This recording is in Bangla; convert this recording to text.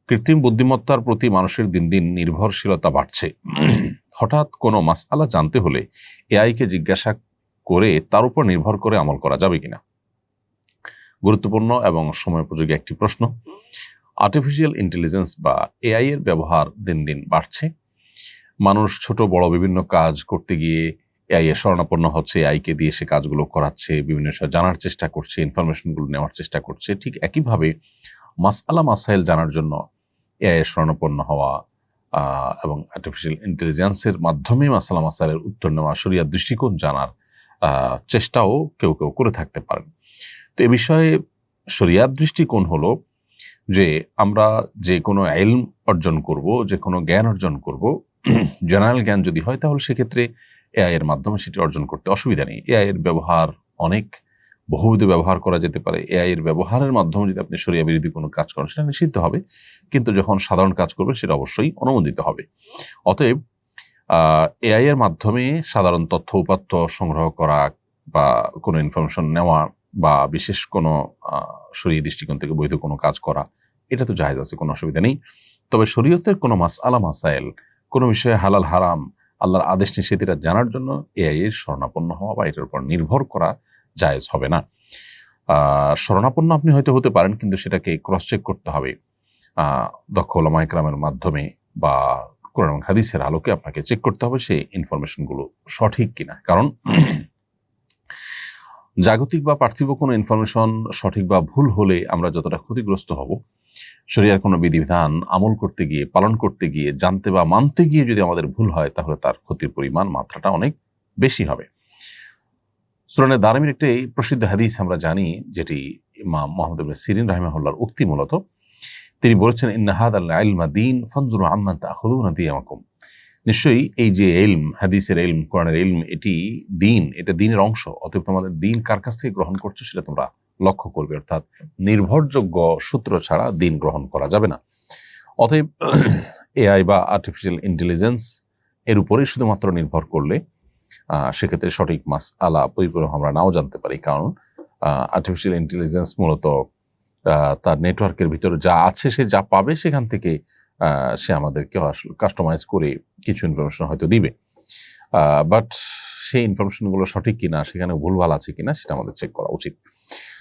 কৃত্রিম বুদ্ধিমত্তার প্রতি মানুষের দিন দিন নির্ভরশীলতা বাড়ছে। হঠাৎ কোনো মাসআলা জানতে হলে এআইকে জিজ্ঞাসা করে তার উপর নির্ভর করে আমল করা যাবে কিনা? গুরুত্বপূর্ণ এবং সময়োপযোগী একটি প্রশ্ন। আর্টিফিশিয়াল ইন্টেলিজেন্স বা এআই এর ব্যবহার দিন দিন বাড়ছে। মানুষ ছোট বড় বিভিন্ন কাজ করতে গিয়ে এআই এর শরণাপন্ন হচ্ছে, এআইকে দিয়ে সে কাজগুলো করাচ্ছে, বিভিন্ন বিষয় জানার চেষ্টা করছে, ইনফরমেশনগুলো নেওয়ার চেষ্টা করছে। ঠিক একইভাবে মাসআলা মাসাইল জানার জন্য এআই এর শরণাপন্ন হওয়া এবং আর্টিফিশিয়াল ইন্টেলিজেন্সের মাধ্যমে মাসআলা মাসাইলের উত্তর নেওয়া, শরিয়ার দৃষ্টিকোণ জানার চেষ্টাও কেউ কেউ করে থাকতে পারেন। তো এ বিষয়ে শরিয়ার দৃষ্টিকোণ হলো যে আমরা যে কোনো ইলম অর্জন করব, যে কোনো জ্ঞান অর্জন করব, জেনারেল জ্ঞান যদি হয় তাহলে সেক্ষেত্রে এআই এর মাধ্যমে সেটি অর্জন করতে অসুবিধা নেই। এআই এর ব্যবহার অনেক বহুবিধ ব্যবহার করা যেতে পারে। এআই এর ব্যবহারের মাধ্যমে যদি আপনি শরিয়া বিরোধী কোনো কাজ করেন সেটা নিষিদ্ধ হবে, কিন্তু যখন সাধারণ কাজ করবেন সেটা অবশ্যই অনুমোদিত হবে। অতএব এআই এর মাধ্যমে সাধারণ তথ্য উপাত্ত সংগ্রহ করা বা কোনো ইনফরমেশন নেওয়া বা বিশেষ কোনো শরীয়ী দৃষ্টিকোণ থেকে বৈধ কোনো কাজ করা, এটা তো জায়েজ আছে, কোনো অসুবিধা নেই। তবে শরীয়তের কোনো মাসআলা মাসাইল, কোনো বিষয়ে হালাল হারাম, আল্লাহর আদেশ নিষেধ এটা জানার জন্য এআই এর শরণাপন্ন হওয়া বা এটার উপর নির্ভর করা জায়েজ হবে না। শরণাপন্ন আপনি হয়তো হতে পারেন, কিন্তু সেটাকে ক্রস চেক করতে হবে দক্ষ উলামা ইকরামের মাধ্যমে বা কোরআন এবং হাদিসের আলোকে আপনাকে চেক করতে হবে সেই ইনফরমেশনগুলো সঠিক কিনা। কারণ জাগতিক বা পার্থিব কোনো ইনফরমেশন সঠিক বা ভুল হলে আমরা যতটা ক্ষতিগ্রস্ত হব, শরিয়ার কোনো বিধিবিধান আমল করতে গিয়ে, পালন করতে গিয়ে, জানতে বা মানতে গিয়ে যদি আমাদের ভুল হয় তাহলে তার ক্ষতির পরিমাণ, মাত্রাটা অনেক বেশি হবে। সুনানে দারমির একটি প্রসিদ্ধ হাদিস আমরা জানি, যেটি ইমাম মুহাম্মদ ইবনে সিরিন রাহিমাহুল্লাহর উক্তি। মূলত তিনি বলেছেন, ইন্না হাদাল ইলমা দীন ফানজুরু আম্মান তাখুযুনা দিয়ামাকুম। নিশ্চয়ই এই যে ইলম, হাদিসের ইলম, কোরআনের ইলম, এটি দিন, এটা দিনের অংশ। অতএব তোমাদের দিন কার কাছ থেকে গ্রহণ করছো সেটা তোমরা লক্ষ্য করবে। অর্থাৎ নির্ভরযোগ্য সূত্র ছাড়া দিন গ্রহণ করা যাবে না। অতএব এআই বা আর্টিফিশিয়াল ইন্টেলিজেন্স এর উপরে শুধুমাত্র নির্ভর করলে সেক্ষেত্রে সঠিক মাসআলা পরিপূর্ণ আমরা নাও জানতে পারি। কারণ আর্টিফিশিয়াল ইন্টেলিজেন্স মূলত তার নেটওয়ার্কের ভিতরে যা আছে, সে যা পাবে সেখান থেকে সে আমাদেরকে কাস্টমাইজ করে কিছু ইনফরমেশন হয়তো দিবে, বাট সেই ইনফরমেশনগুলো সঠিক কিনা, সেখানে ভুলভাল আছে কিনা সেটা আমাদের চেক করা উচিত।